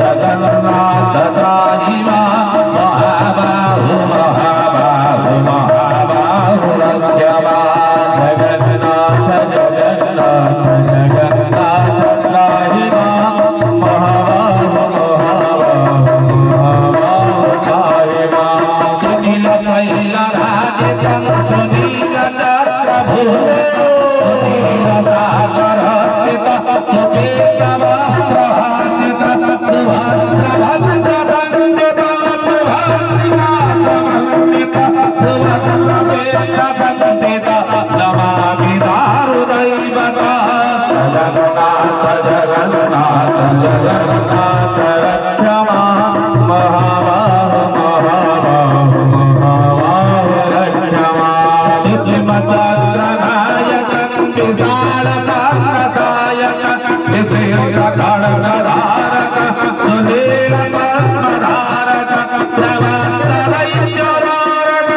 जगन्नाथ त्राहिमा महाबाहु महाबाहु महाबाहु रक्षमा जगन्नाथ जगन्नाथ जगन्नाथ त्राहिमा महाबाहु महाबाहु महाबाहु त्राहिमा सुनील कैल राज चंद्र सुनील चक्रभू सुनील सागर पिता सुपेत वस्त्र नमामि दारुदैवता जगन्नाथ जगन्नाथ जगन्नाथ रक्षमा महाबाहु महाबाहु महाबाहु रक्षमा शुचिमतग्रनायकं विशालकायकं विशेषगणधारक सुधीर पद्मधारक प्रवत्तदैत्यदारक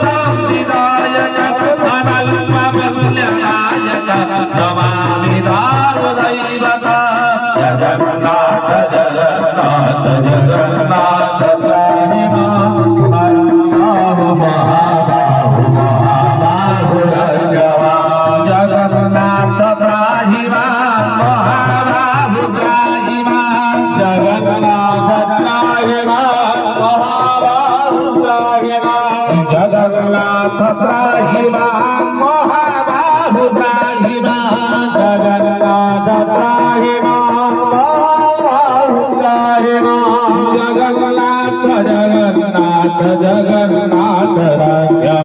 प्रभूपसाम्निदायक अनल्पमूल्यदायक नमामि दारुदैवता जगन्नाथ जगन्नाथ जगन्नाथ त्राहिमा महाबाहु महाबाहु महाबाहु रक्षमा जगन्नाथ त्राहिमा महाबाहु त्राहिमा जगन्नाथ त्राहिमा महाबाहु त्राहिमा जगन्नाथ त्राहिमा महाबाहु त्राहिमा जगन्नाथ त्राहिमा महाबाहु त्राहिमा जगन्नाथ जगन्नाथ जगन्नाथ